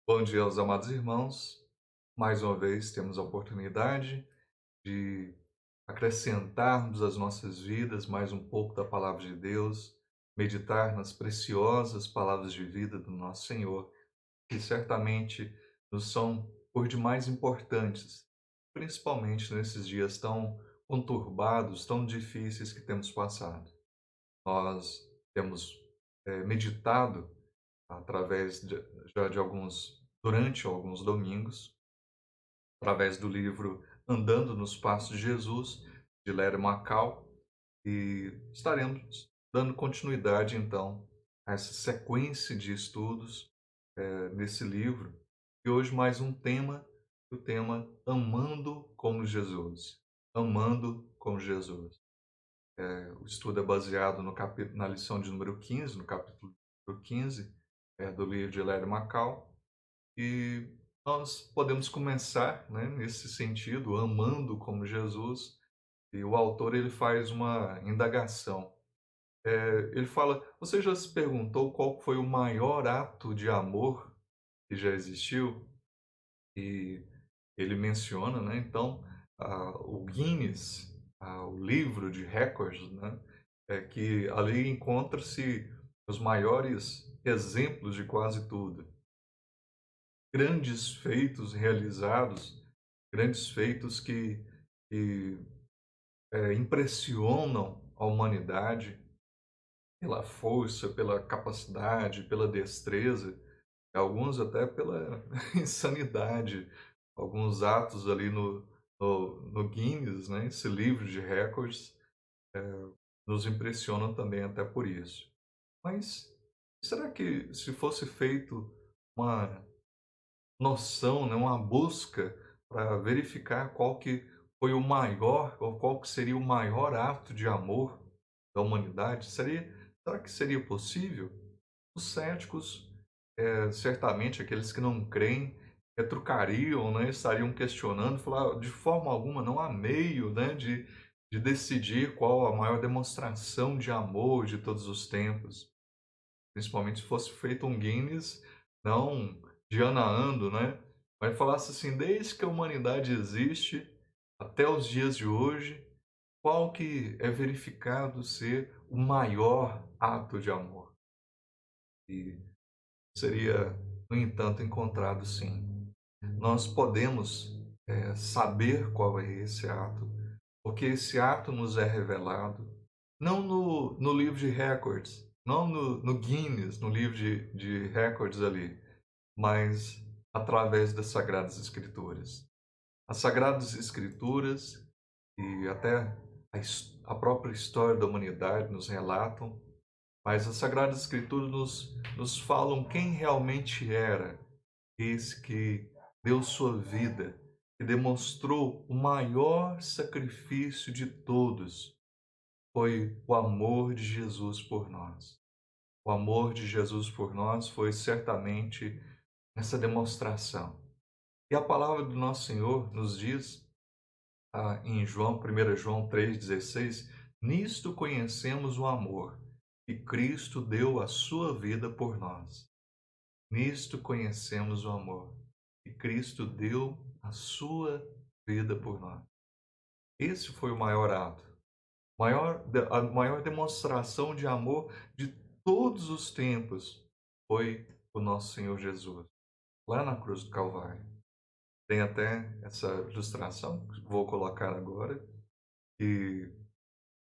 Bom dia aos amados irmãos. Mais uma vez temos a oportunidade de acrescentarmos às nossas vidas mais um pouco da palavra de Deus, meditar nas preciosas palavras de vida do nosso Senhor, que certamente nos são por demais importantes, principalmente nesses dias tão conturbados, tão difíceis que temos passado. Nós temos meditado através já de durante alguns domingos, através do livro Andando nos Passos de Jesus, de Larry McCall, e estaremos dando continuidade, então, a essa sequência de estudos nesse livro. E hoje mais um tema, o tema Amando como Jesus. Amando como Jesus. O estudo é baseado na lição de número 15, no capítulo número 15, do livro de Larry McCall. E nós podemos começar, né, nesse sentido, amando como Jesus, e o autor ele faz uma indagação. Ele fala: "Você já se perguntou qual foi o maior ato de amor que já existiu?" E ele menciona, né, então, o Guinness, o livro de recordes, né, que ali encontra-se os maiores exemplos de quase tudo. Grandes feitos realizados, grandes feitos que impressionam a humanidade pela força, pela capacidade, pela destreza, alguns até pela insanidade. Alguns atos ali no Guinness, né, esse livro de recordes, nos impressionam também até por isso. Mas será que se fosse feito uma noção, né, uma busca para verificar qual que foi o maior, ou qual que seria o maior ato de amor da humanidade, será que seria possível? Os céticos, certamente aqueles que não creem, retrucariam, né, estariam questionando, falar: "De forma alguma, não há meio, né, de decidir qual a maior demonstração de amor de todos os tempos", principalmente se fosse feito um Guinness, não de ano a ano, né, mas falasse assim: desde que a humanidade existe até os dias de hoje, qual que é verificado ser o maior ato de amor? E seria, no entanto, encontrado sim. Nós podemos, saber qual é esse ato, porque esse ato nos é revelado, não no livro de recordes, não no Guinness, no livro de recordes ali, mas através das Sagradas Escrituras. As Sagradas Escrituras e até a própria história da humanidade nos relatam, mas as Sagradas Escrituras nos falam quem realmente era esse que deu sua vida, que demonstrou o maior sacrifício de todos, foi o amor de Jesus por nós. O amor de Jesus por nós foi certamente essa demonstração. E a palavra do nosso Senhor nos diz, em João, 1 João 3,16: "Nisto conhecemos o amor, que Cristo deu a sua vida por nós." Nisto conhecemos o amor, que Cristo deu a sua vida por nós. Esse foi o maior ato, a maior demonstração de amor de todos os tempos foi o nosso Senhor Jesus, lá na cruz do Calvário. Tem até essa ilustração que vou colocar agora, que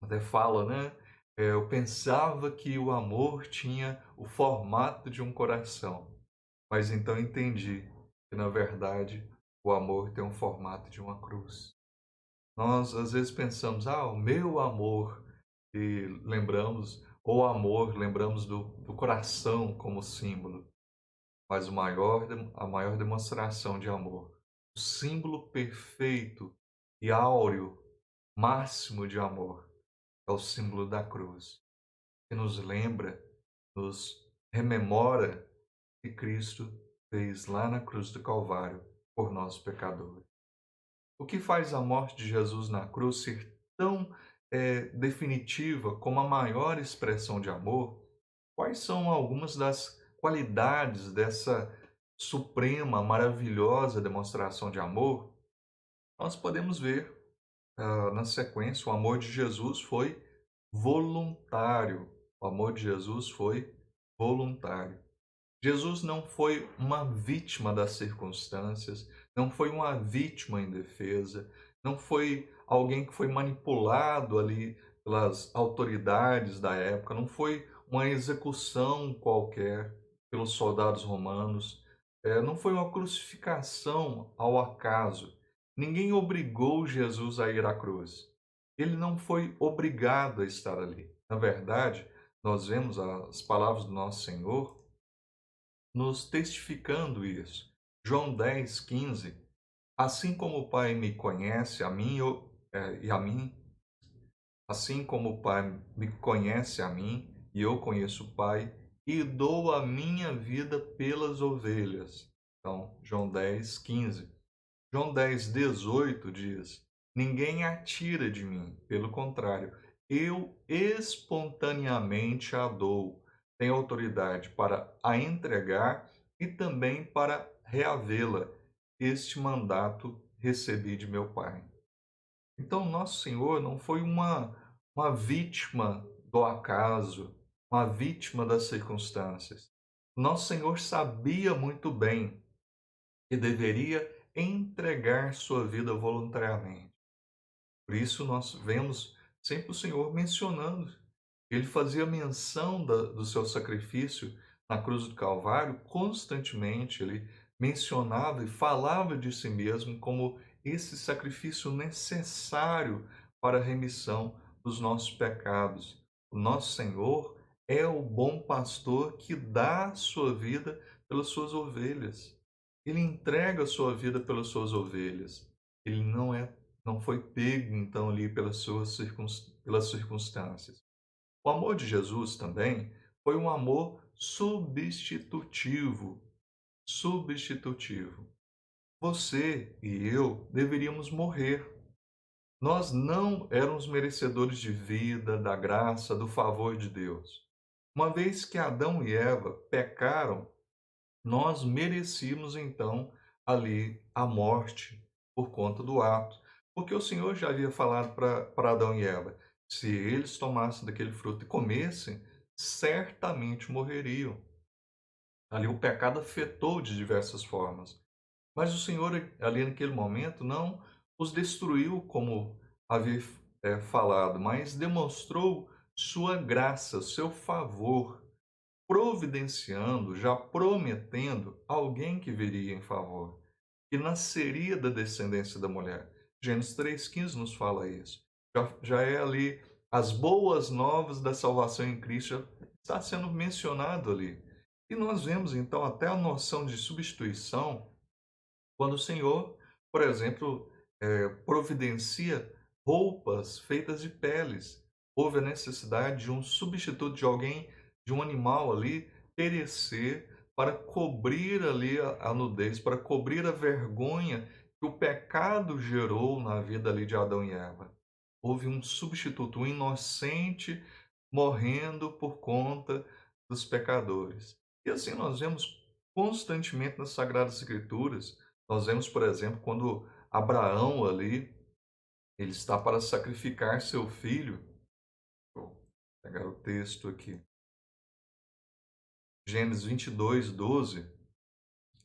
até fala, né? Eu pensava que o amor tinha o formato de um coração, mas então entendi que, na verdade, o amor tem um formato de uma cruz. Nós, às vezes, pensamos: o meu amor, e lembramos, ou amor, lembramos do coração como símbolo, mas a maior demonstração de amor, o símbolo perfeito e áureo, máximo de amor, é o símbolo da cruz, que nos lembra, nos rememora que Cristo fez lá na cruz do Calvário por nós pecadores. O que faz a morte de Jesus na cruz ser tão definitiva como a maior expressão de amor? Quais são algumas das qualidades suprema, maravilhosa demonstração de amor, nós podemos ver na sequência, o amor de Jesus foi voluntário. O amor de Jesus foi voluntário. Jesus não foi uma vítima das circunstâncias, não foi uma vítima indefesa, não foi alguém que foi manipulado ali pelas autoridades da época, não foi uma execução qualquer pelos soldados romanos, não foi uma crucificação ao acaso. Ninguém obrigou Jesus a ir à cruz. Ele não foi obrigado a estar ali. Na verdade, nós vemos as palavras do nosso Senhor nos testificando isso. João 10:15. Assim como o Pai me conhece, a mim, e a mim, assim como o Pai me conhece a mim, e eu conheço o Pai, e dou a minha vida pelas ovelhas. Então, João 10:15. João 10:18 diz: Ninguém a tira de mim, pelo contrário, eu espontaneamente a dou. Tenho autoridade para a entregar e também para reavê-la. Este mandato recebi de meu Pai. Então, nosso Senhor não foi uma vítima do acaso, uma vítima das circunstâncias. Nosso Senhor sabia muito bem que deveria entregar sua vida voluntariamente. Por isso, nós vemos sempre o Senhor mencionando, ele fazia menção do seu sacrifício na cruz do Calvário constantemente, ele mencionava e falava de si mesmo como esse sacrifício necessário para a remissão dos nossos pecados. O nosso Senhor é o bom pastor que dá a sua vida pelas suas ovelhas. Ele entrega a sua vida pelas suas ovelhas. Ele não foi pego então ali pelas circunstâncias. O amor de Jesus também foi um amor substitutivo. Substitutivo. Você e eu deveríamos morrer. Nós não éramos merecedores de vida, da graça, do favor de Deus. Uma vez que Adão e Eva pecaram, nós merecíamos então ali a morte por conta do ato. Porque o Senhor já havia falado para Adão e Eva: se eles tomassem daquele fruto e comessem, certamente morreriam. Ali o pecado afetou de diversas formas. Mas o Senhor, ali naquele momento, não os destruiu como havia falado, mas demonstrou sua graça, seu favor, providenciando, já prometendo alguém que viria em favor, que nasceria da descendência da mulher. Gênesis 3,15 nos fala isso. Já é ali as boas novas da salvação em Cristo, já está sendo mencionado ali. E nós vemos então até a noção de substituição quando o Senhor, por exemplo, providencia roupas feitas de peles. Houve a necessidade de um substituto de alguém, de um animal ali, perecer para cobrir ali a nudez, para cobrir a vergonha que o pecado gerou na vida ali de Adão e Eva. Houve um substituto, um inocente morrendo por conta dos pecadores. E assim nós vemos constantemente nas Sagradas Escrituras. Nós vemos, por exemplo, quando Abraão ali, ele está para sacrificar seu filho. Vou pegar o texto aqui. Gênesis 22:12.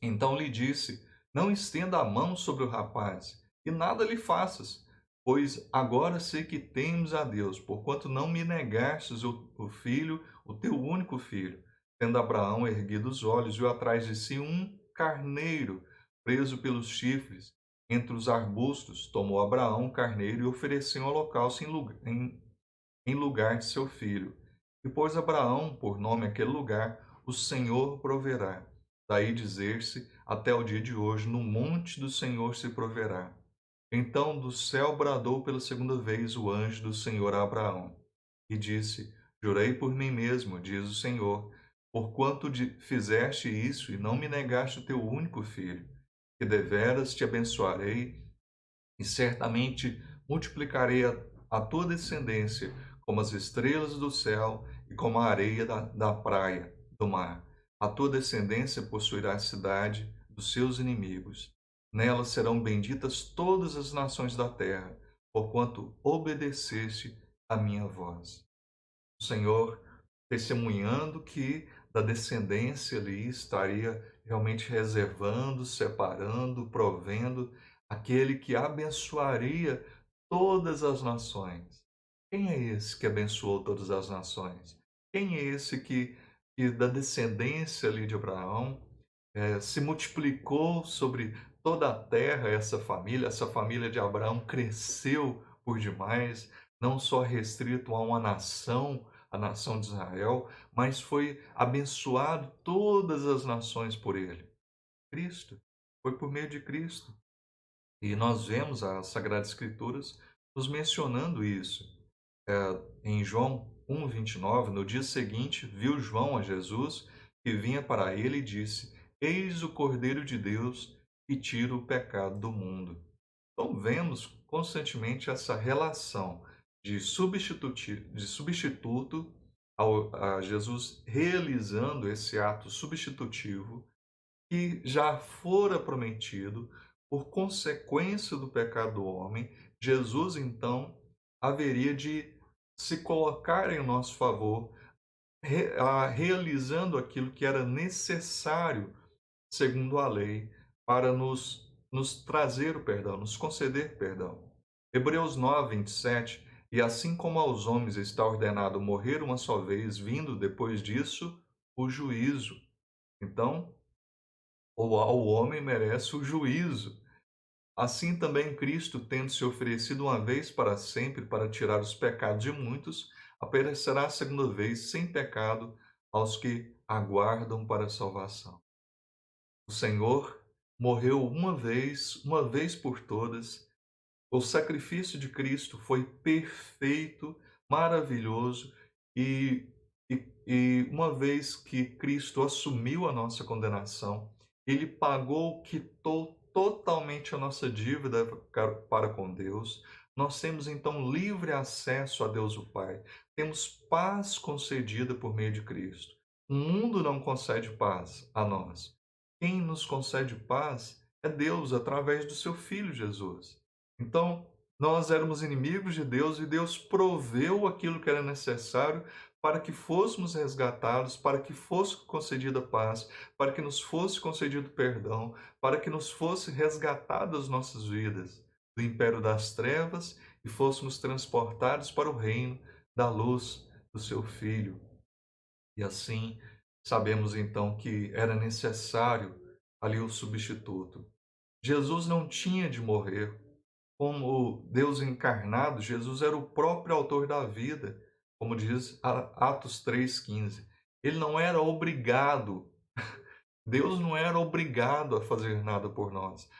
Então lhe disse: Não estenda a mão sobre o rapaz, e nada lhe faças, pois agora sei que temes a Deus, porquanto não me negastes o filho, o teu único filho. Tendo Abraão erguido os olhos, viu atrás de si um carneiro preso pelos chifres entre os arbustos. Tomou Abraão o carneiro e ofereceu um holocausto em lugar de seu filho. E pôs Abraão por nome aquele lugar: O Senhor proverá. Daí dizer-se, até o dia de hoje, no monte do Senhor se proverá. Então do céu bradou pela segunda vez o anjo do Senhor a Abraão, e disse: Jurei por mim mesmo, diz o Senhor, porquanto fizeste isso e não me negaste o teu único filho, que deveras te abençoarei e certamente multiplicarei a tua descendência como as estrelas do céu e como a areia da praia, do mar. A tua descendência possuirá a cidade dos seus inimigos. Nela serão benditas todas as nações da terra, porquanto obedeceste à minha voz. O Senhor testemunhando que da descendência ali estaria realmente reservando, separando, provendo aquele que abençoaria todas as nações. Quem é esse que abençoou todas as nações? Quem é esse que da descendência ali de Abraão se multiplicou sobre toda a terra essa família de Abraão cresceu por demais, não só restrito a uma nação, a nação de Israel, mas foi abençoado todas as nações por ele. Cristo, foi por meio de Cristo. E nós vemos as Sagradas Escrituras nos mencionando isso. Em João 1:29, no dia seguinte, viu João a Jesus que vinha para ele e disse: Eis o Cordeiro de Deus que tira o pecado do mundo. Então, vemos constantemente essa relação de substituto a Jesus realizando esse ato substitutivo que já fora prometido por consequência do pecado do homem. Jesus, então, haveria de se colocar em nosso favor, realizando aquilo que era necessário, segundo a lei, para nos trazer o perdão, nos conceder perdão. Hebreus 9:27, e assim como aos homens está ordenado morrer uma só vez, vindo depois disso o juízo. Então, ao homem merece o juízo. Assim também Cristo, tendo se oferecido uma vez para sempre para tirar os pecados de muitos, aparecerá a segunda vez sem pecado aos que aguardam para a salvação. O Senhor morreu uma vez por todas. O sacrifício de Cristo foi perfeito, maravilhoso e, e uma vez que Cristo assumiu a nossa condenação, ele pagou, quitou totalmente a nossa dívida para com Deus. Nós temos então livre acesso a Deus o Pai. Temos paz concedida por meio de Cristo. O mundo não concede paz a nós. Quem nos concede paz é Deus através do seu Filho Jesus. Então, nós éramos inimigos de Deus e Deus proveu aquilo que era necessário para que fôssemos resgatados, para que fosse concedida paz, para que nos fosse concedido perdão, para que nos fosse resgatadas nossas vidas do império das trevas e fôssemos transportados para o reino da luz do seu Filho. E assim, sabemos então que era necessário ali o substituto. Jesus não tinha de morrer. Como Deus encarnado, Jesus era o próprio autor da vida, como diz Atos 3,15. Ele não era obrigado, Deus não era obrigado a fazer nada por nós.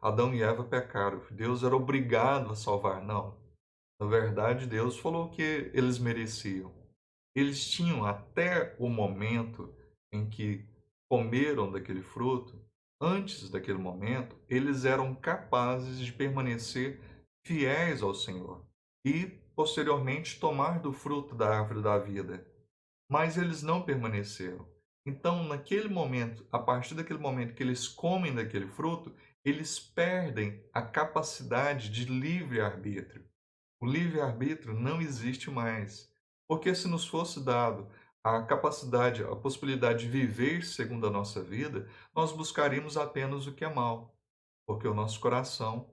Adão e Eva pecaram, Deus era obrigado a salvar. Não. Na verdade, Deus falou que eles mereciam. Eles tinham até o momento em que comeram daquele fruto, antes daquele momento, eles eram capazes de permanecer fiéis ao Senhor e, posteriormente, tomar do fruto da árvore da vida. Mas eles não permaneceram. Então, naquele momento, a partir daquele momento que eles comem daquele fruto, eles perdem a capacidade de livre-arbítrio. O livre-arbítrio não existe mais. Porque se nos fosse dado a capacidade, a possibilidade de viver segundo a nossa vida, nós buscaríamos apenas o que é mal. Porque o nosso coração,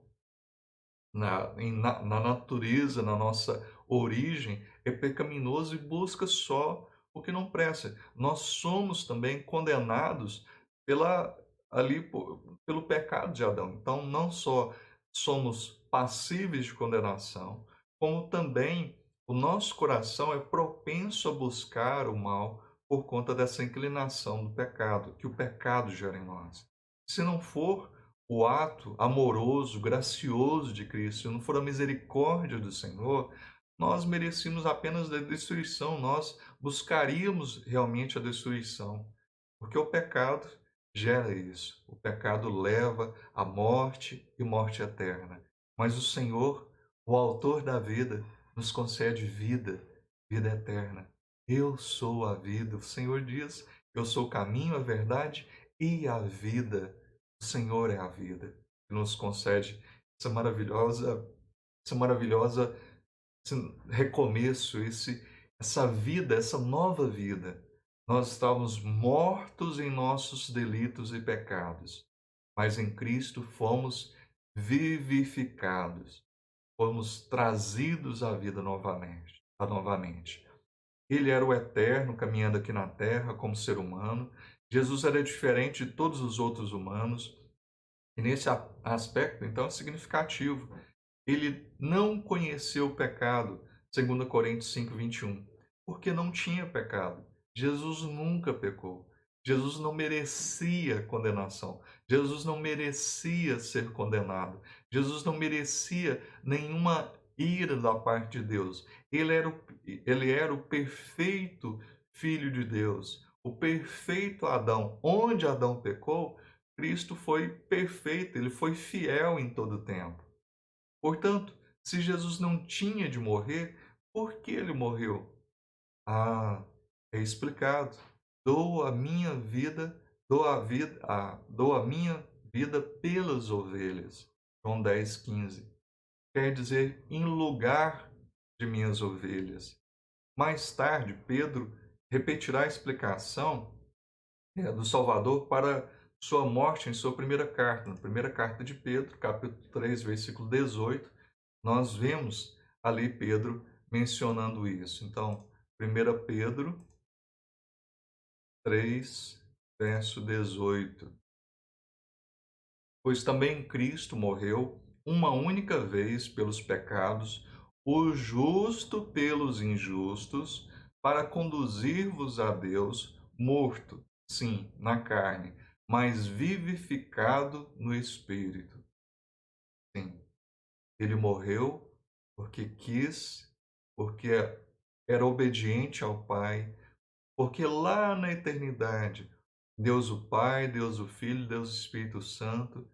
na natureza, na nossa origem, é pecaminoso e busca só o que não presta. Nós somos também condenados pela, pelo pecado de Adão. Então, não só somos passíveis de condenação, como também o nosso coração é propenso a buscar o mal por conta dessa inclinação do pecado, que o pecado gera em nós. Se não for o ato amoroso, gracioso de Cristo, se não for a misericórdia do Senhor, nós merecíamos apenas a destruição, nós buscaríamos realmente a destruição, porque o pecado gera isso. O pecado leva à morte e morte eterna. Mas o Senhor, o autor da vida, nos concede vida, vida eterna. Eu sou a vida, o Senhor diz Eu sou o caminho, a verdade e a vida. O Senhor é a vida, que nos concede essa maravilhosa essa maravilhosa esse recomeço, essa vida, essa nova vida. Nós estávamos mortos em nossos delitos e pecados, mas em Cristo fomos vivificados, fomos trazidos à vida novamente. Ele era o eterno, caminhando aqui na terra como ser humano. Jesus era diferente de todos os outros humanos, e nesse aspecto, então, é significativo. Ele não conheceu o pecado, 2 Coríntios 5:21, porque não tinha pecado. Jesus nunca pecou. Jesus não merecia condenação. Jesus não merecia ser condenado. Jesus não merecia nenhuma ira da parte de Deus. Ele era o perfeito Filho de Deus, o perfeito Adão. Onde Adão pecou, Cristo foi perfeito, ele foi fiel em todo o tempo. Portanto, se Jesus não tinha de morrer, por que ele morreu? Ah, é explicado. Dou a minha vida, dou a minha vida pelas ovelhas. João 10:15. Quer dizer, em lugar de minhas ovelhas. Mais tarde, Pedro repetirá a explicação do Salvador para sua morte em sua primeira carta. Na primeira carta de Pedro, capítulo 3, versículo 18, nós vemos ali Pedro mencionando isso. Então, 1 Pedro 3, verso 18. Pois também Cristo morreu uma única vez pelos pecados, o justo pelos injustos, para conduzir-vos a Deus, morto, sim, na carne, mas vivificado no espírito. Sim, ele morreu porque quis, porque era obediente ao Pai, porque lá na eternidade, Deus o Pai, Deus o Filho, Deus o Espírito Santo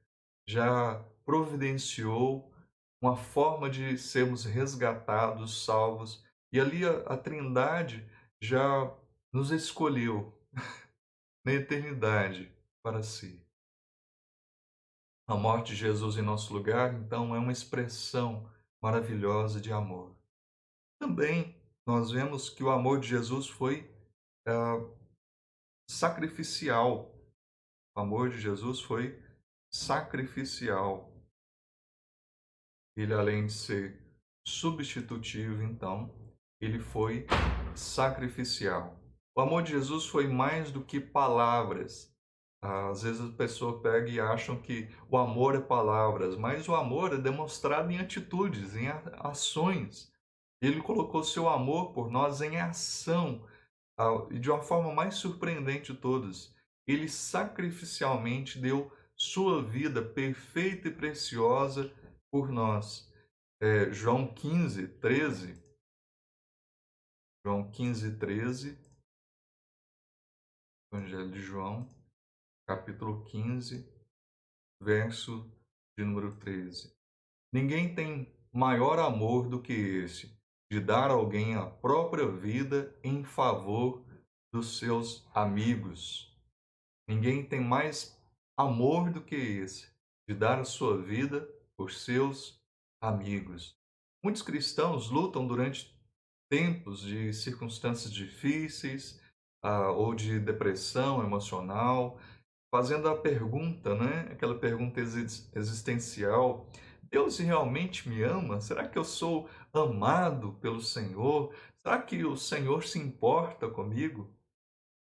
já providenciou uma forma de sermos resgatados, salvos, e ali a Trindade já nos escolheu na eternidade para si. A morte de Jesus em nosso lugar, então, é uma expressão maravilhosa de amor. Também nós vemos que o amor de Jesus foi ah, sacrificial. O amor de Jesus foi sacrificial. Ele, além de ser substitutivo, então, ele foi sacrificial. O amor de Jesus foi mais do que palavras. Às vezes a pessoa pega e acham que o amor é palavras, mas o amor é demonstrado em atitudes, em ações. Ele colocou seu amor por nós em ação, e de uma forma mais surpreendente de todas. Ele sacrificialmente deu sua vida perfeita e preciosa por nós. João 15:13. João 15:13. Evangelho de João, capítulo 15, verso de número 13. Ninguém tem maior amor do que esse, de dar a alguém a própria vida em favor dos seus amigos. Ninguém tem mais amor do que esse, de dar a sua vida por seus amigos. Muitos cristãos lutam durante tempos de circunstâncias difíceis, ou de depressão emocional, fazendo a pergunta, né? Aquela pergunta existencial: Deus realmente me ama? Será que eu sou amado pelo Senhor? Será que o Senhor se importa comigo?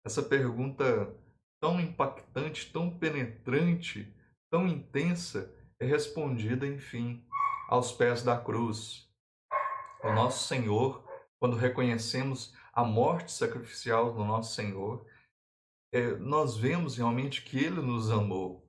Essa pergunta tão impactante, tão penetrante, tão intensa, é respondida, enfim, aos pés da cruz. O nosso Senhor, quando reconhecemos a morte sacrificial do nosso Senhor, nós vemos realmente que Ele nos amou.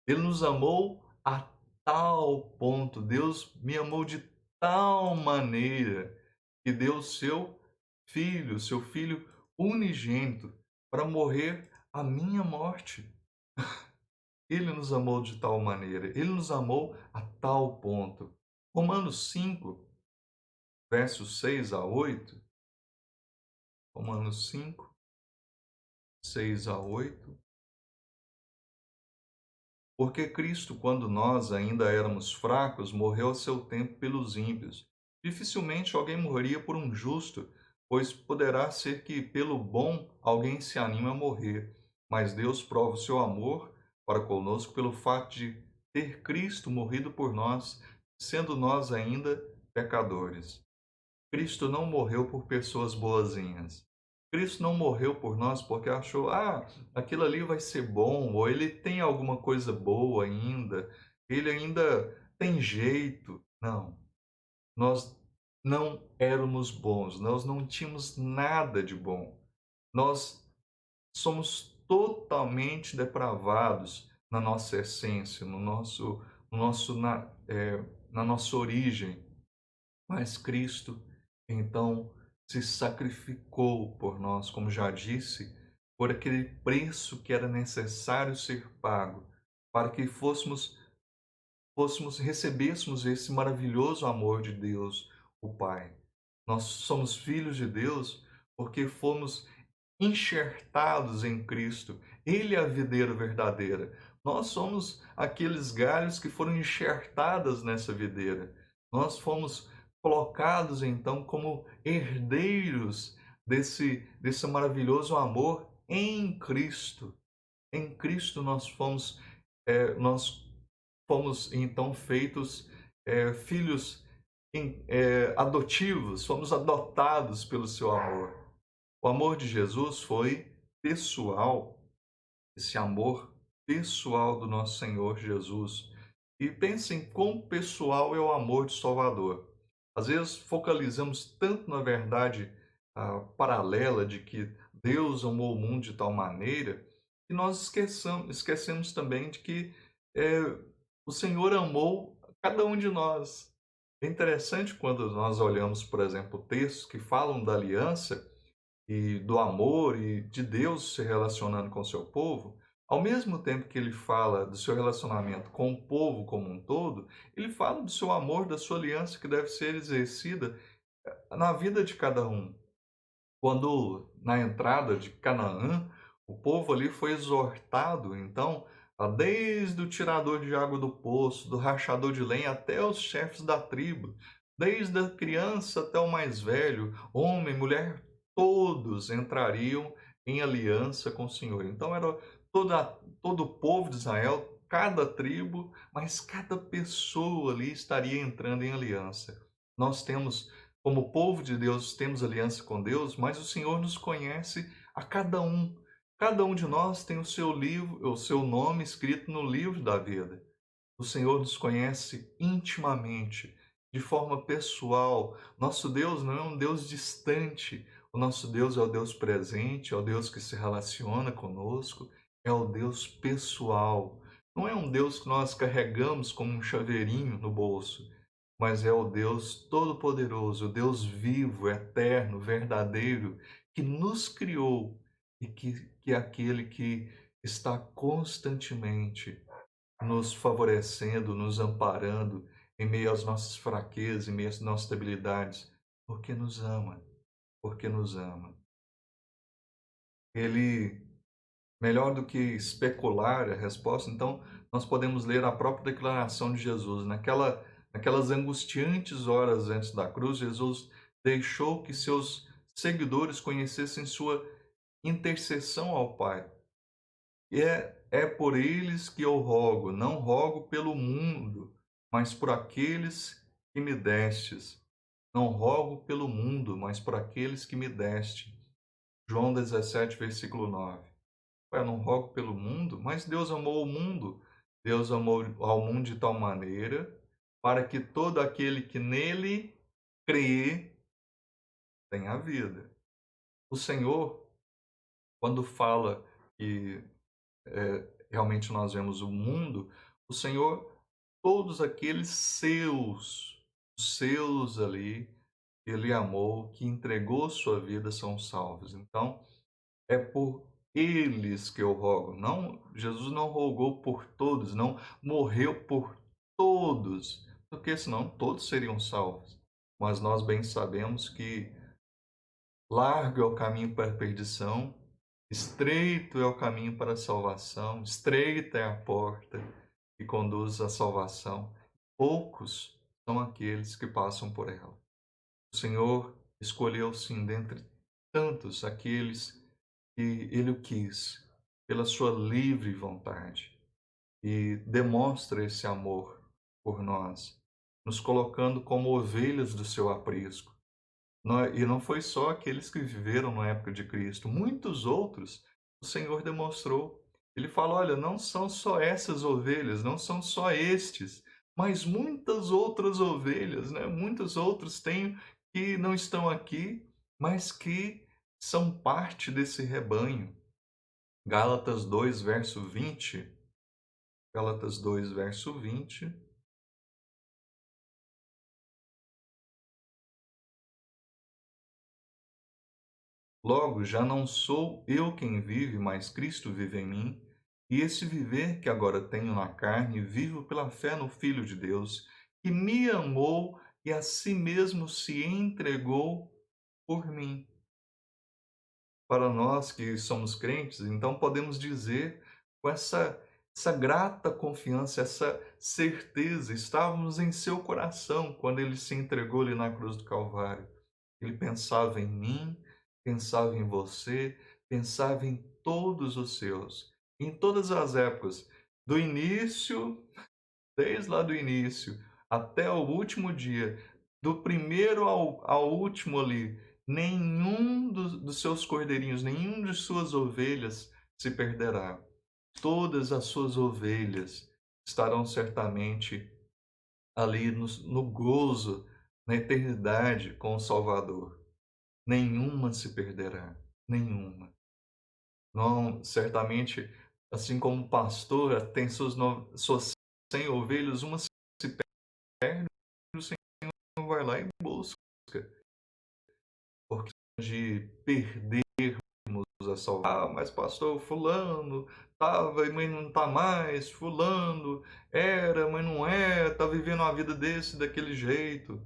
Ele nos amou a tal ponto, Deus me amou de tal maneira, que deu o seu Filho unigênito, para morrer a minha morte. Ele nos amou de tal maneira, Ele nos amou a tal ponto. Romanos 5, versos 6 a 8. Romanos 5, 6 a 8. Porque Cristo, quando nós ainda éramos fracos, morreu a seu tempo pelos ímpios. Dificilmente alguém morreria por um justo, pois poderá ser que pelo bom alguém se anime a morrer. Mas Deus prova o seu amor para conosco pelo fato de ter Cristo morrido por nós, sendo nós ainda pecadores. Cristo não morreu por pessoas boazinhas. Cristo não morreu por nós porque achou, aquilo ali vai ser bom, ou ele tem alguma coisa boa ainda, ele ainda tem jeito. Não, nós não éramos bons, nós não tínhamos nada de bom. Nós somos totalmente depravados na nossa essência, na nossa origem. Mas Cristo, então, se sacrificou por nós, como já disse, por aquele preço que era necessário ser pago, para que recebêssemos esse maravilhoso amor de Deus, o Pai. Nós somos filhos de Deus porque fomos enxertados em Cristo. Ele é a videira verdadeira. Nós somos aqueles galhos que foram enxertados nessa videira. Nós fomos colocados então como herdeiros desse maravilhoso amor em Cristo. Em Cristo nós fomos então feitos filhos adotivos, fomos adotados pelo seu amor. O amor de Jesus foi pessoal, esse amor pessoal do nosso Senhor Jesus. E pensem quão pessoal é o amor de Salvador. Às vezes focalizamos tanto na verdade paralela de que Deus amou o mundo de tal maneira que nós esquecemos também de que é, o Senhor amou cada um de nós. É interessante quando nós olhamos, por exemplo, textos que falam da aliança e do amor e de Deus se relacionando com o seu povo, ao mesmo tempo que ele fala do seu relacionamento com o povo como um todo, ele fala do seu amor, da sua aliança que deve ser exercida na vida de cada um. Quando na entrada de Canaã, o povo ali foi exortado, então, desde o tirador de água do poço, do rachador de lenha, até os chefes da tribo, desde a criança até o mais velho, homem, mulher, todos entrariam em aliança com o Senhor. Então era todo o povo de Israel, cada tribo, mas cada pessoa ali estaria entrando em aliança. Nós temos como povo de Deus, temos aliança com Deus, mas o Senhor nos conhece a cada um. Cada um de nós tem o seu livro, o seu nome escrito no livro da vida. O Senhor nos conhece intimamente, de forma pessoal. Nosso Deus não é um Deus distante. O nosso Deus é o Deus presente, é o Deus que se relaciona conosco, é o Deus pessoal. Não é um Deus que nós carregamos como um chaveirinho no bolso, mas é o Deus Todo-Poderoso, o Deus vivo, eterno, verdadeiro, que nos criou e que é aquele que está constantemente nos favorecendo, nos amparando em meio às nossas fraquezas, em meio às nossas debilidades, porque nos ama, porque nos ama. Ele, melhor do que especular a resposta, então, nós podemos ler a própria declaração de Jesus. Naquelas angustiantes horas antes da cruz, Jesus deixou que seus seguidores conhecessem sua intercessão ao Pai. E é por eles que eu rogo, não rogo pelo mundo, mas por aqueles que me destes. Não rogo pelo mundo, mas por aqueles que me deste. João 17, versículo 9. Eu não rogo pelo mundo, mas Deus amou o mundo. Deus amou ao mundo de tal maneira para que todo aquele que nele crê tenha vida. O Senhor, quando fala que realmente nós vemos o mundo, o Senhor, todos aqueles os seus ali, ele amou, que entregou sua vida, são salvos. Então, é por eles que eu rogo. Não, Jesus não rogou por todos, não morreu por todos, porque senão todos seriam salvos. Mas nós bem sabemos que largo é o caminho para a perdição Estreito é o caminho para a salvação, estreita é a porta que conduz à salvação. Poucos são aqueles que passam por ela. O Senhor escolheu, sim, dentre tantos, aqueles que Ele o quis, pela sua livre vontade, e demonstra esse amor por nós, nos colocando como ovelhas do seu aprisco. E não foi só aqueles que viveram na época de Cristo, muitos outros o Senhor demonstrou. Ele fala: olha, não são só essas ovelhas, não são só estes, mas muitas outras ovelhas, né? Muitos outros têm que não estão aqui, mas que são parte desse rebanho. Gálatas 2 verso 20. Gálatas 2 verso 20. Logo, já não sou eu quem vive, mas Cristo vive em mim. E esse viver que agora tenho na carne, vivo pela fé no Filho de Deus, que me amou e a si mesmo se entregou por mim. Para nós que somos crentes, então podemos dizer com essa grata confiança, essa certeza, estávamos em seu coração quando ele se entregou ali na cruz do Calvário. Ele pensava em mim, pensava em você, pensava em todos os seus, em todas as épocas, do início, desde lá do início, até o último dia, do primeiro ao último ali, nenhum dos seus cordeirinhos, nenhum de suas ovelhas se perderá. Todas as suas ovelhas estarão certamente ali no gozo, na eternidade com o Salvador. Nenhuma se perderá, nenhuma. Não, certamente, assim como o pastor tem suas 100 ovelhas, uma se perde, o Senhor vai lá e busca, porque de perdermos a salvar. Ah, mas pastor, fulano estava, mas não está mais, fulano era, mas não é, está vivendo uma vida daquele jeito.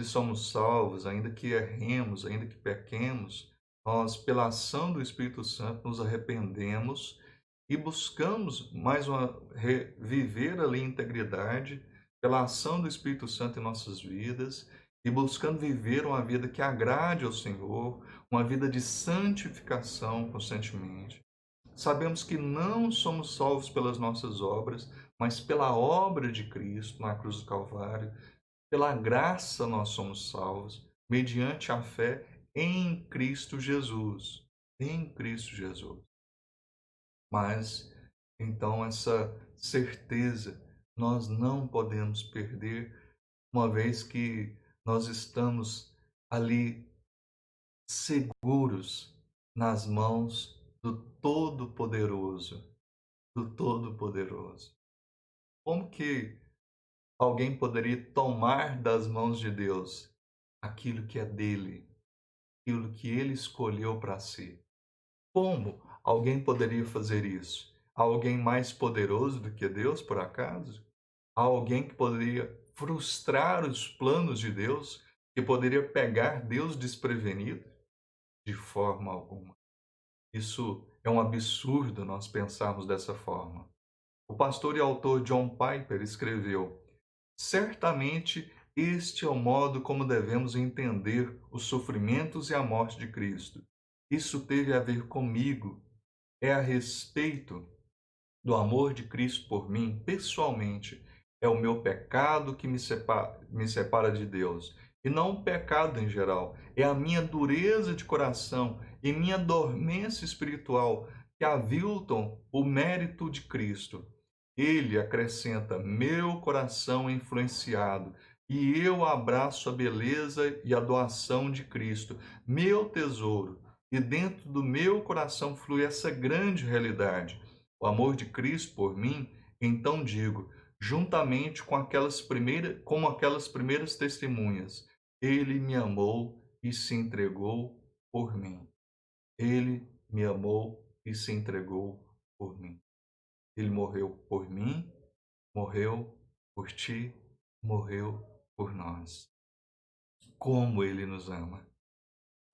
Se somos salvos, ainda que erremos, ainda que pequemos, nós, pela ação do Espírito Santo, nos arrependemos e buscamos viver ali integridade, pela ação do Espírito Santo em nossas vidas, e buscando viver uma vida que agrade ao Senhor, uma vida de santificação constantemente. Sabemos que não somos salvos pelas nossas obras, mas pela obra de Cristo na cruz do Calvário. Pela graça nós somos salvos, mediante a fé em Cristo Jesus. Em Cristo Jesus. Mas, então, essa certeza nós não podemos perder, uma vez que nós estamos ali seguros nas mãos do Todo-Poderoso. Do Todo-Poderoso. Como que alguém poderia tomar das mãos de Deus aquilo que é dele, aquilo que ele escolheu para si? Como alguém poderia fazer isso? Há alguém mais poderoso do que Deus, por acaso? Há alguém que poderia frustrar os planos de Deus, que poderia pegar Deus desprevenido? De forma alguma. Isso é um absurdo nós pensarmos dessa forma. O pastor e autor John Piper escreveu: certamente este é o modo como devemos entender os sofrimentos e a morte de Cristo. Isso teve a ver comigo, é a respeito do amor de Cristo por mim, pessoalmente. É o meu pecado que me separa de Deus. E não o pecado em geral. É a minha dureza de coração e minha dormência espiritual que aviltam o mérito de Cristo. Ele acrescenta: meu coração é influenciado, e eu abraço a beleza e a doação de Cristo, meu tesouro. E dentro do meu coração flui essa grande realidade, o amor de Cristo por mim. Então digo, juntamente com como aquelas primeiras testemunhas, ele me amou e se entregou por mim. Ele me amou e se entregou por mim. Ele morreu por mim, morreu por ti, morreu por nós. Como ele nos ama.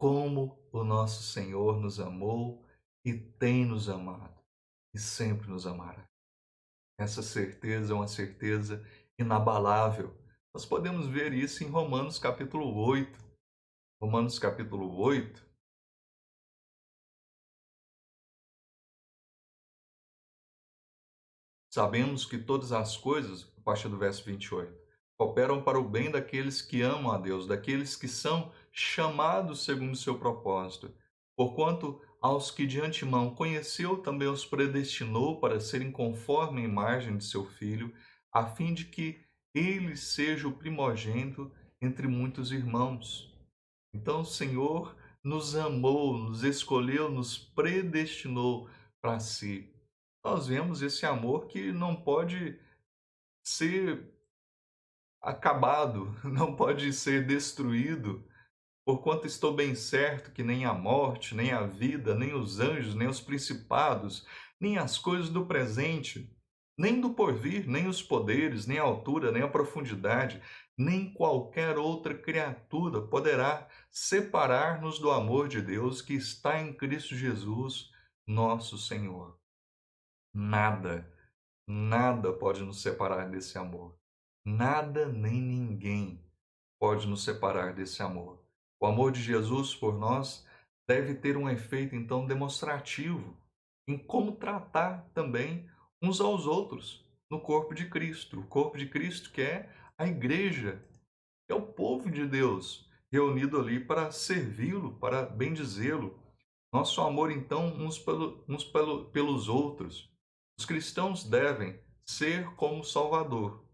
Como o nosso Senhor nos amou e tem nos amado e sempre nos amará. Essa certeza é uma certeza inabalável. Nós podemos ver isso em Romanos capítulo 8. Romanos capítulo 8, sabemos que todas as coisas, a partir do verso 28, cooperam para o bem daqueles que amam a Deus, daqueles que são chamados segundo o seu propósito. Porquanto aos que de antemão conheceu, também os predestinou para serem conforme a imagem de seu Filho, a fim de que ele seja o primogênito entre muitos irmãos. Então o Senhor nos amou, nos escolheu, nos predestinou para si. Nós vemos esse amor que não pode ser acabado, não pode ser destruído, porquanto estou bem certo que nem a morte, nem a vida, nem os anjos, nem os principados, nem as coisas do presente, nem do porvir, nem os poderes, nem a altura, nem a profundidade, nem qualquer outra criatura poderá separar-nos do amor de Deus que está em Cristo Jesus, nosso Senhor. Nada. Nada pode nos separar desse amor. Nada nem ninguém pode nos separar desse amor. O amor de Jesus por nós deve ter um efeito, então, demonstrativo em como tratar também uns aos outros no corpo de Cristo. O corpo de Cristo que é a igreja, que é o povo de Deus reunido ali para servi-lo, para bendizê-lo. Nosso amor, então, pelos outros. Os cristãos devem ser como o Salvador.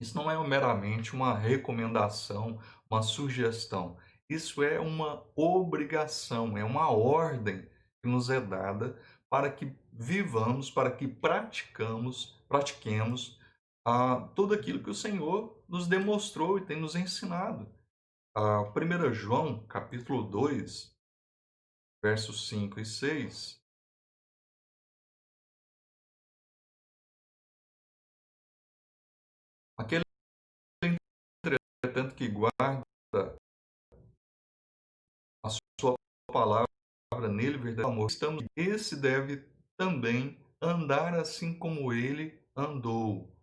Isso não é meramente uma recomendação, uma sugestão. Isso é uma obrigação, é uma ordem que nos é dada para que vivamos, para que pratiquemos tudo aquilo que o Senhor nos demonstrou e tem nos ensinado. 1 João, capítulo 2, versos 5 e 6. Aquele, entretanto, que guarda a sua palavra nele, verdadeiro amor, esse deve também andar assim como ele andou.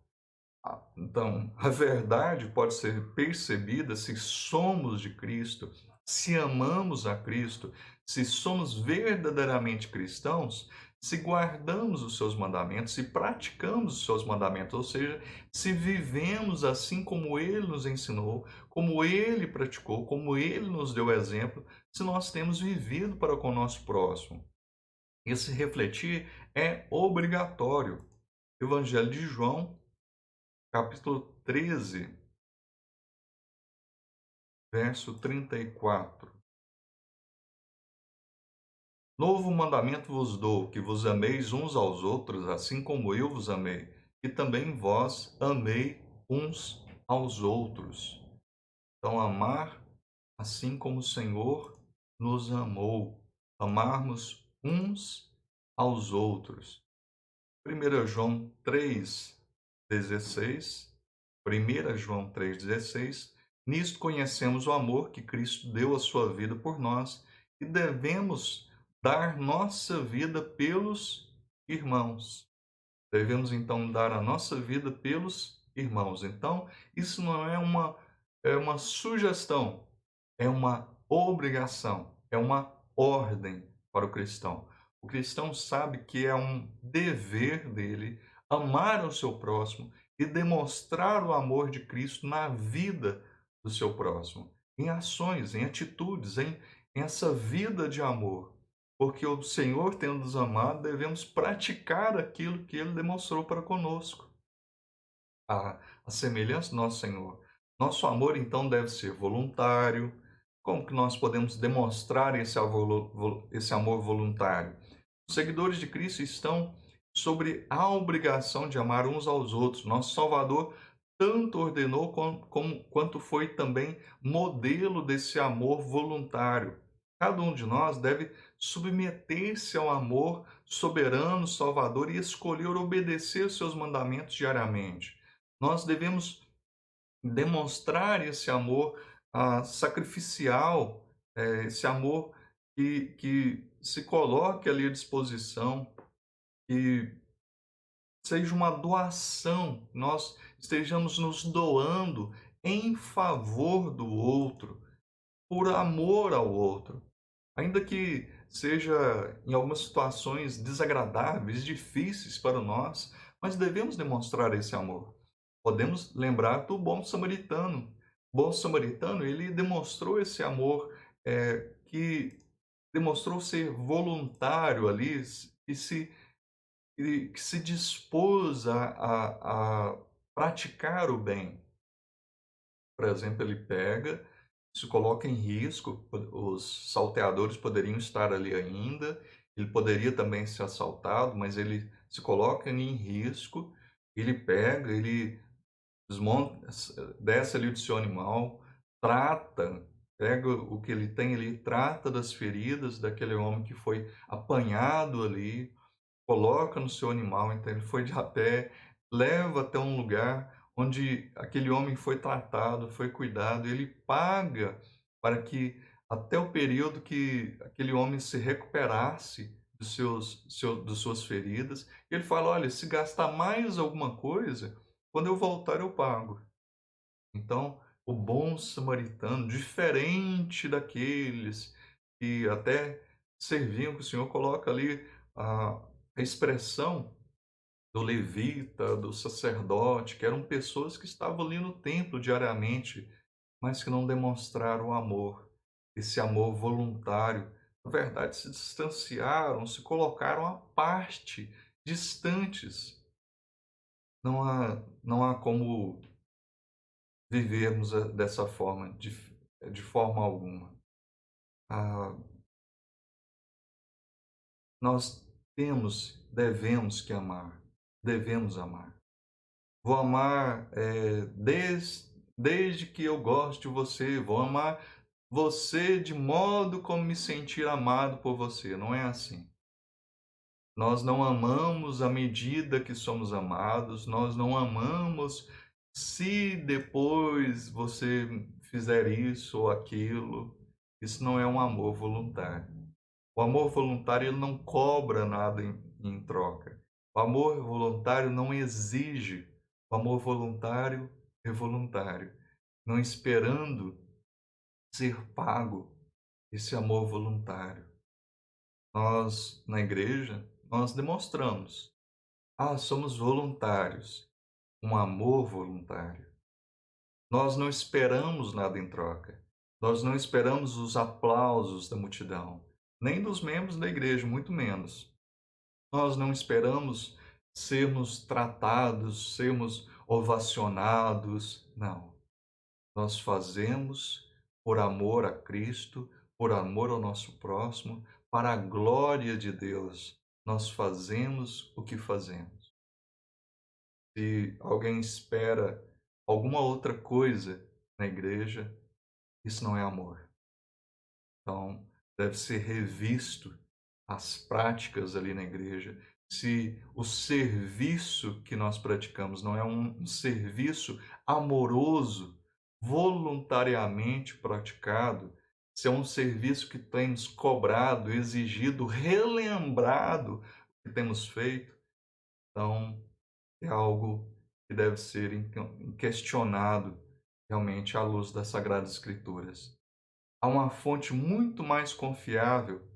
Então, a verdade pode ser percebida se somos de Cristo, se amamos a Cristo, se somos verdadeiramente cristãos, se guardamos os seus mandamentos, se praticamos os seus mandamentos, ou seja, se vivemos assim como ele nos ensinou, como ele praticou, como ele nos deu exemplo, se nós temos vivido para com o nosso próximo. Esse refletir é obrigatório. Evangelho de João, capítulo 13, verso 34. Novo mandamento vos dou, que vos ameis uns aos outros, assim como eu vos amei, e também vós amei uns aos outros. Então, amar assim como o Senhor nos amou, amarmos uns aos outros. 1 João 3,16. 1 João 3,16. Nisto conhecemos o amor que Cristo deu a sua vida por nós e devemos dar nossa vida pelos irmãos. Devemos então dar a nossa vida pelos irmãos. Então, isso não é uma sugestão, é uma obrigação, é uma ordem para o cristão. O cristão sabe que é um dever dele amar o seu próximo e demonstrar o amor de Cristo na vida do seu próximo, em ações, em atitudes, em essa vida de amor. Porque o Senhor, tendo nos amado, devemos praticar aquilo que ele demonstrou para conosco, a semelhança do nosso Senhor. Nosso amor, então, deve ser voluntário. Como que nós podemos demonstrar esse amor voluntário? Os seguidores de Cristo estão sobre a obrigação de amar uns aos outros. Nosso Salvador tanto ordenou quanto foi também modelo desse amor voluntário. Cada um de nós deve submeter-se ao amor soberano, salvador e escolher obedecer seus mandamentos diariamente. Nós devemos demonstrar esse amor sacrificial, esse amor que se coloque ali à disposição, que seja uma doação, nós estejamos nos doando em favor do outro, por amor ao outro. Ainda que seja em algumas situações desagradáveis, difíceis para nós, mas devemos demonstrar esse amor. Podemos lembrar do bom samaritano. O bom samaritano, ele demonstrou esse amor, que demonstrou ser voluntário ali, que se dispôs a praticar o bem. Por exemplo, ele pega, se coloca em risco, os salteadores poderiam estar ali ainda, ele poderia também ser assaltado, mas ele se coloca em risco, ele pega, ele desmonta, desce ali do seu animal, trata, pega o que ele tem ali, trata das feridas daquele homem que foi apanhado ali, coloca no seu animal, então ele foi de a pé, leva até um lugar onde aquele homem foi tratado, foi cuidado, ele paga para que até o período que aquele homem se recuperasse das suas feridas, e ele fala: "Olha, se gastar mais alguma coisa, quando eu voltar eu pago". Então, o bom samaritano, diferente daqueles que até serviam, que o Senhor coloca ali a expressão do levita, do sacerdote, que eram pessoas que estavam ali no templo diariamente, mas que não demonstraram amor, esse amor voluntário. Na verdade, se distanciaram, se colocaram à parte, distantes. Não há como vivermos dessa forma, de forma alguma. Ah, nós devemos que amar, devemos amar. Vou amar, desde que eu goste de você, vou amar você de modo como me sentir amado por você, não é assim. Nós não amamos à medida que somos amados, nós não amamos se depois você fizer isso ou aquilo. Isso não é um amor voluntário. O amor voluntário ele não cobra nada em troca. O amor voluntário não exige. O amor voluntário é voluntário, não esperando ser pago, esse amor voluntário. Nós, na igreja, nós demonstramos: somos voluntários, um amor voluntário. Nós não esperamos nada em troca. Nós não esperamos os aplausos da multidão, nem dos membros da igreja, muito menos. Nós não esperamos sermos tratados, sermos ovacionados, não. Nós fazemos por amor a Cristo, por amor ao nosso próximo, para a glória de Deus. Nós fazemos o que fazemos. Se alguém espera alguma outra coisa na igreja, isso não é amor. Então, deve ser revisto as práticas ali na igreja. Se o serviço que nós praticamos não é um serviço amoroso, voluntariamente praticado, se é um serviço que temos cobrado, exigido, relembrado o que temos feito, então é algo que deve ser questionado realmente à luz das Sagradas Escrituras. Há uma fonte muito mais confiável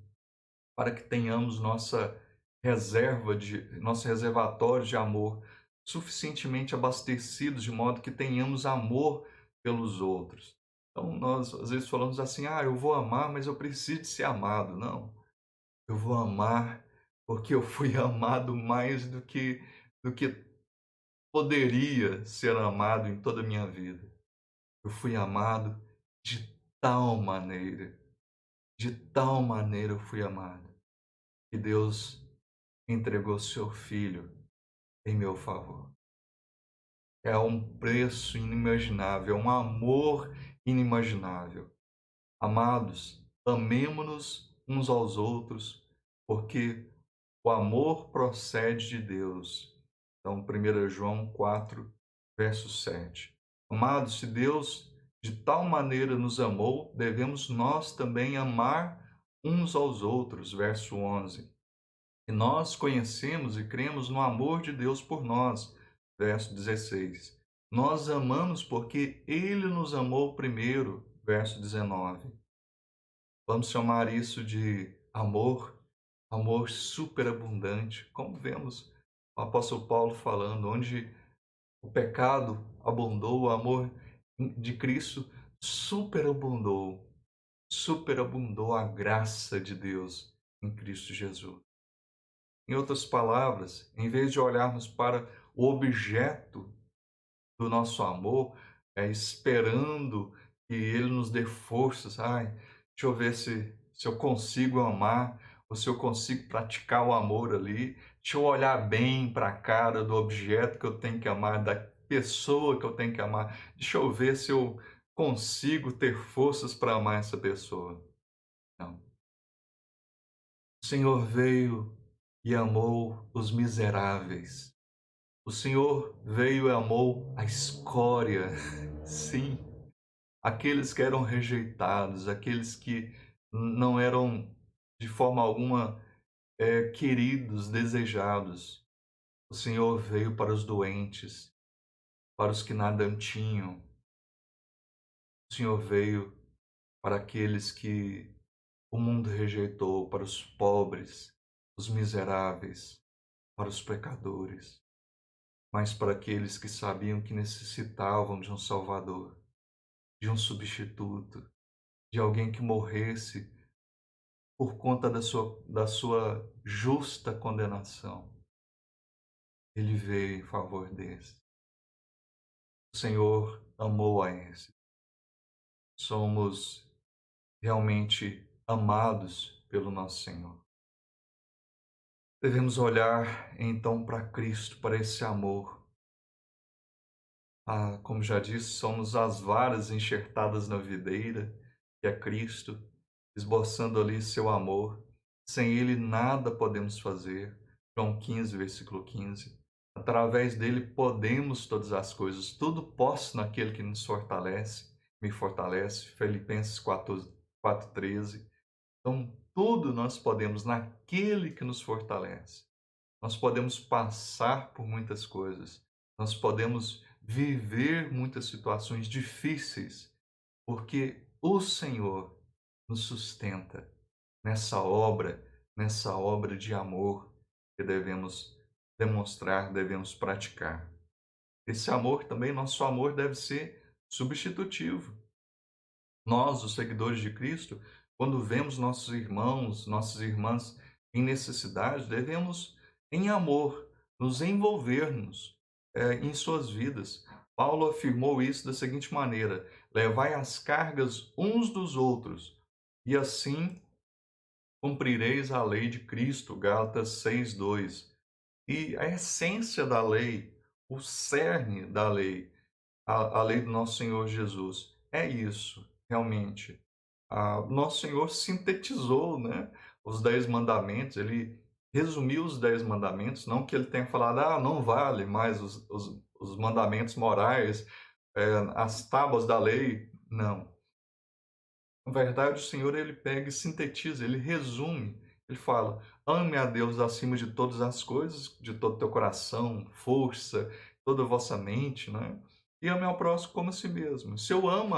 para que tenhamos nosso reservatório de amor suficientemente abastecidos, de modo que tenhamos amor pelos outros. Então, nós às vezes falamos assim: eu vou amar, mas eu preciso de ser amado. Não, eu vou amar porque eu fui amado mais do que poderia ser amado em toda a minha vida. Eu fui amado de tal maneira eu fui amado, que Deus entregou seu Filho em meu favor. É um preço inimaginável, é um amor inimaginável. Amados, amemo-nos uns aos outros, porque o amor procede de Deus. Então, 1 João 4, verso 7. Amados, se Deus de tal maneira nos amou, devemos nós também amar uns aos outros, verso 11. E nós conhecemos e cremos no amor de Deus por nós, verso 16. Nós amamos porque Ele nos amou primeiro, verso 19. Vamos chamar isso de amor, amor superabundante, como vemos o apóstolo Paulo falando, onde o pecado abundou, o amor de Cristo superabundou, superabundou a graça de Deus em Cristo Jesus. Em outras palavras, em vez de olharmos para o objeto do nosso amor, esperando que ele nos dê forças. Ai, deixa eu ver se eu consigo amar, ou se eu consigo praticar o amor ali. Deixa eu olhar bem para a cara do objeto que eu tenho que amar, da pessoa que eu tenho que amar. Deixa eu ver se eu consigo ter forças para amar essa pessoa. Não. O Senhor veio e amou os miseráveis. O Senhor veio e amou a escória. Sim, aqueles que eram rejeitados, aqueles que não eram de forma alguma queridos, desejados. O Senhor veio para os doentes, para os que nada tinham. O Senhor veio para aqueles que o mundo rejeitou, para os pobres, os miseráveis, para os pecadores, mas para aqueles que sabiam que necessitavam de um Salvador, de um substituto, de alguém que morresse por conta da sua justa condenação. Ele veio em favor desse. O Senhor amou a esse. Somos realmente amados pelo nosso Senhor. Devemos olhar então para Cristo, para esse amor. Como já disse, somos as varas enxertadas na videira, que é Cristo, esboçando ali seu amor. Sem Ele nada podemos fazer. João 15, versículo 15. Através dele podemos todas as coisas. Tudo posso naquele que nos fortalece, me fortalece. Filipenses 4:13. Então, tudo nós podemos naquele que nos fortalece. Nós podemos passar por muitas coisas. Nós podemos viver muitas situações difíceis, porque o Senhor nos sustenta nessa obra de amor que devemos demonstrar, devemos praticar. Esse amor também, nosso amor deve ser substitutivo. Nós, os seguidores de Cristo, quando vemos nossos irmãos, nossas irmãs em necessidade, devemos, em amor, nos envolvermos em suas vidas. Paulo afirmou isso da seguinte maneira: levai as cargas uns dos outros, e assim cumprireis a lei de Cristo. Gálatas 6:2. E a essência da lei, o cerne da lei, a lei do nosso Senhor Jesus, é isso, realmente. Nosso Senhor sintetizou, né, os 10 mandamentos, ele resumiu os 10 mandamentos, não que ele tenha falado, não vale mais os mandamentos morais, as tábuas da lei, não. Na verdade, o Senhor ele pega e sintetiza, ele resume, ele fala: ame a Deus acima de todas as coisas, de todo o teu coração, força, toda a vossa mente, né? E ame ao próximo como a si mesmo. Se eu amo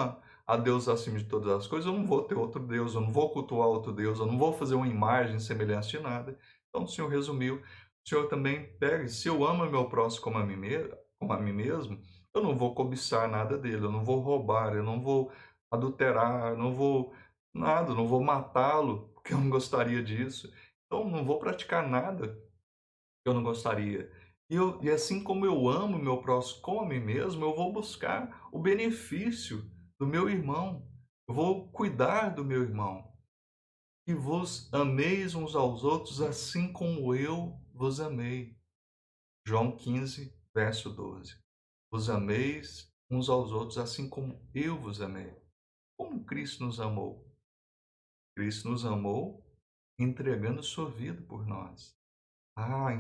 a Deus acima de todas as coisas, eu não vou ter outro Deus, eu não vou cultuar outro Deus, eu não vou fazer uma imagem semelhante de nada. Então o Senhor resumiu. O Senhor também pega, se eu amo o meu próximo como a mim mesmo, eu não vou cobiçar nada dele, eu não vou roubar, eu não vou adulterar, não vou nada, não vou matá-lo, porque eu não gostaria disso. Então, não vou praticar nada que eu não gostaria. E assim como eu amo o meu próximo como a mim mesmo, eu vou buscar o benefício do meu irmão. Eu vou cuidar do meu irmão. E vos ameis uns aos outros assim como eu vos amei. João 15, verso 12. Vos ameis uns aos outros assim como eu vos amei. Como Cristo nos amou? Cristo nos amou entregando sua vida por nós.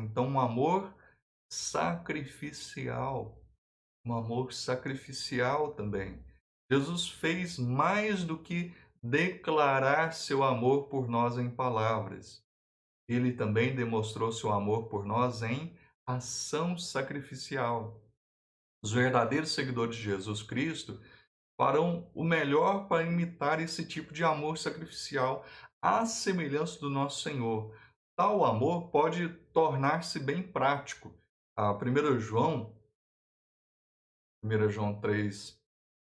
Então um amor sacrificial, um amor sacrificial também. Jesus fez mais do que declarar seu amor por nós em palavras. Ele também demonstrou seu amor por nós em ação sacrificial. Os verdadeiros seguidores de Jesus Cristo farão o melhor para imitar esse tipo de amor sacrificial, à semelhança do nosso Senhor. Tal amor pode tornar-se bem prático. A 1 João 3,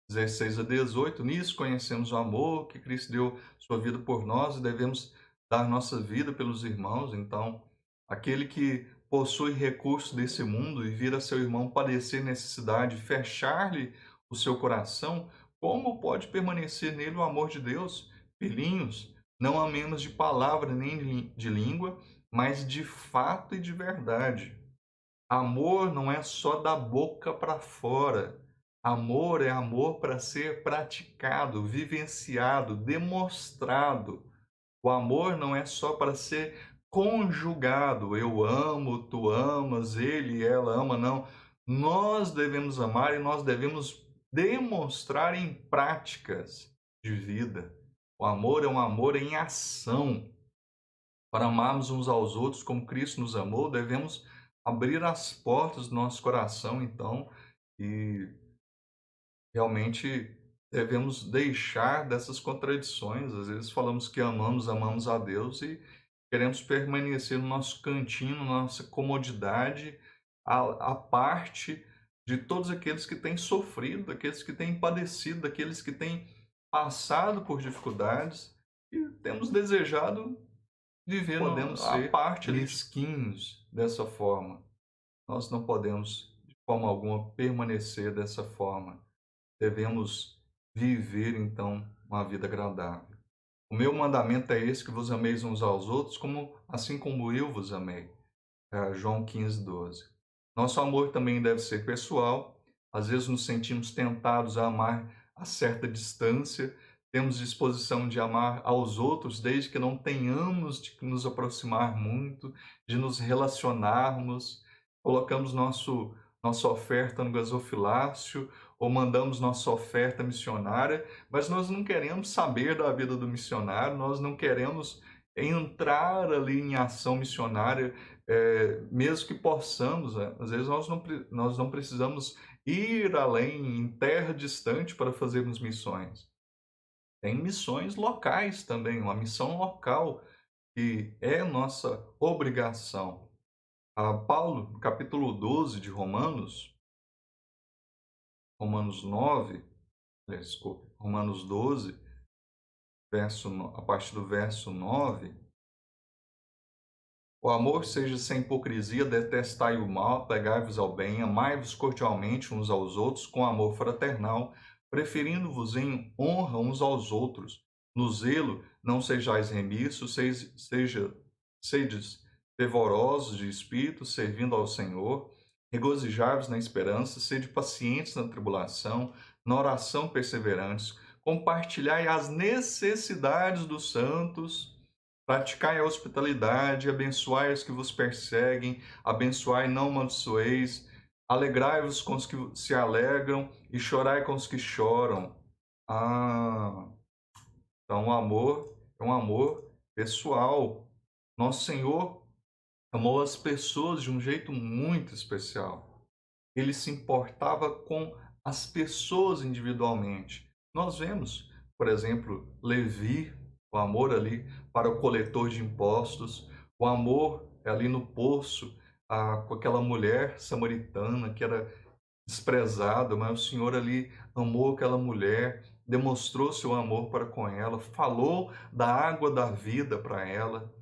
16 a 18, nisso conhecemos o amor que Cristo deu sua vida por nós e devemos dar nossa vida pelos irmãos. Então, aquele que possui recursos desse mundo e vira seu irmão padecer necessidade, fechar-lhe o seu coração, como pode permanecer nele o amor de Deus? Filhinhos, não amemos de palavra nem de língua, mas de fato e de verdade. Amor não é só da boca para fora. Amor é amor para ser praticado, vivenciado, demonstrado. O amor não é só para ser conjugado. Eu amo, tu amas, ele e ela ama, não. Nós devemos amar e nós devemos demonstrar em práticas de vida. O amor é um amor em ação. Para amarmos uns aos outros como Cristo nos amou, devemos abrir as portas do nosso coração, então, e realmente devemos deixar dessas contradições. Às vezes falamos que amamos, amamos a Deus e queremos permanecer no nosso cantinho, na nossa comodidade, à parte de todos aqueles que têm sofrido, daqueles que têm padecido, daqueles que têm passado por dificuldades e temos desejado viver, podemos a ser parte mesquinhos dessa forma. Nós não podemos, de forma alguma, permanecer dessa forma. Devemos viver, então, uma vida agradável. O meu mandamento é esse, que vos ameis uns aos outros, assim como eu vos amei. João 15, 12. Nosso amor também deve ser pessoal. Às vezes nos sentimos tentados a amar a certa distância, temos disposição de amar aos outros, desde que não tenhamos de nos aproximar muito, de nos relacionarmos. Colocamos nossa oferta no gasofilácio ou mandamos nossa oferta missionária, mas nós não queremos saber da vida do missionário, nós não queremos entrar ali em ação missionária, mesmo que possamos, né? Às vezes nós não precisamos ir além, em terra distante, para fazermos missões. Tem missões locais também, uma missão local que é nossa obrigação. Paulo, no capítulo 12 de Romanos 9, desculpe, Romanos 12, a partir do verso 9, o amor seja sem hipocrisia, detestai o mal, apegai-vos ao bem, amai-vos cordialmente uns aos outros com amor fraternal, preferindo-vos em honra uns aos outros. No zelo não sejais remissos, sedes fervorosos de espírito, servindo ao Senhor. Regozijai-vos na esperança, sede pacientes na tribulação, na oração perseverantes. Compartilhai as necessidades dos santos. Praticai a hospitalidade, abençoai os que vos perseguem, abençoai, não amaldiçoeis, alegrai-vos com os que se alegram e chorai com os que choram. Então o amor é um amor pessoal. Nosso Senhor amou as pessoas de um jeito muito especial. Ele se importava com as pessoas individualmente. Nós vemos, por exemplo, Levi, o amor ali para o coletor de impostos, o amor ali no poço, com aquela mulher samaritana que era desprezada, mas o Senhor ali amou aquela mulher, demonstrou seu amor para com ela, falou da água da vida para ela.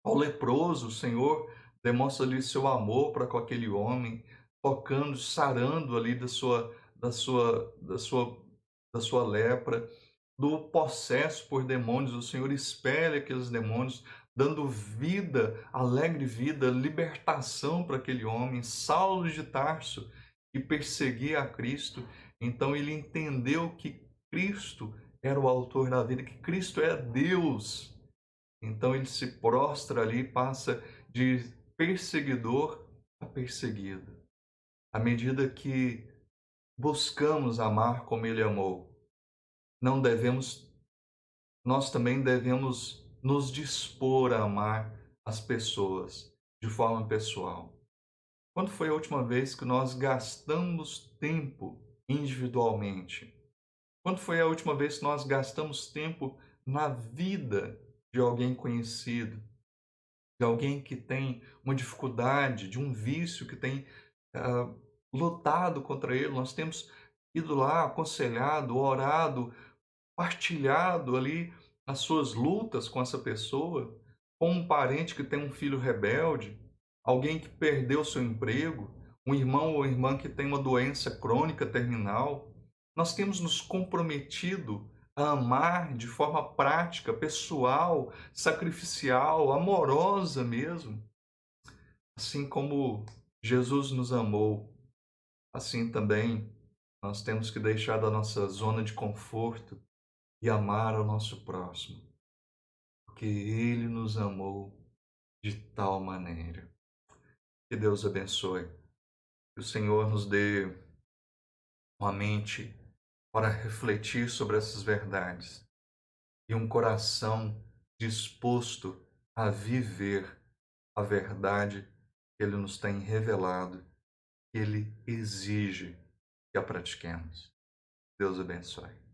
Ao leproso, o Senhor demonstra ali seu amor para com aquele homem, tocando, sarando ali da sua lepra. Do possesso por demônios, o Senhor expele aqueles demônios, dando vida, alegre vida, libertação para aquele homem. Saulo de Tarso, que perseguia a Cristo, então ele entendeu que Cristo era o autor da vida, que Cristo é Deus. Então ele se prostra ali, passa de perseguidor a perseguido. À medida que buscamos amar como ele amou, não devemos nós também devemos nos dispor a amar as pessoas de forma pessoal. Quando foi a última vez que nós gastamos tempo individualmente? Quando foi a última vez que nós gastamos tempo na vida de alguém conhecido, de alguém que tem uma dificuldade, de um vício que tem ah, lutado contra ele? Nós temos ido lá, aconselhado, orado, partilhado ali as suas lutas com essa pessoa, com um parente que tem um filho rebelde, alguém que perdeu seu emprego, um irmão ou irmã que tem uma doença crônica terminal. Nós temos nos comprometido a amar de forma prática, pessoal, sacrificial, amorosa mesmo, assim como Jesus nos amou. Assim também nós temos que deixar da nossa zona de conforto e amar ao nosso próximo, porque Ele nos amou de tal maneira. Que Deus abençoe. Que o Senhor nos dê uma mente para refletir sobre essas verdades e um coração disposto a viver a verdade que Ele nos tem revelado, que Ele exige que a pratiquemos. Deus abençoe.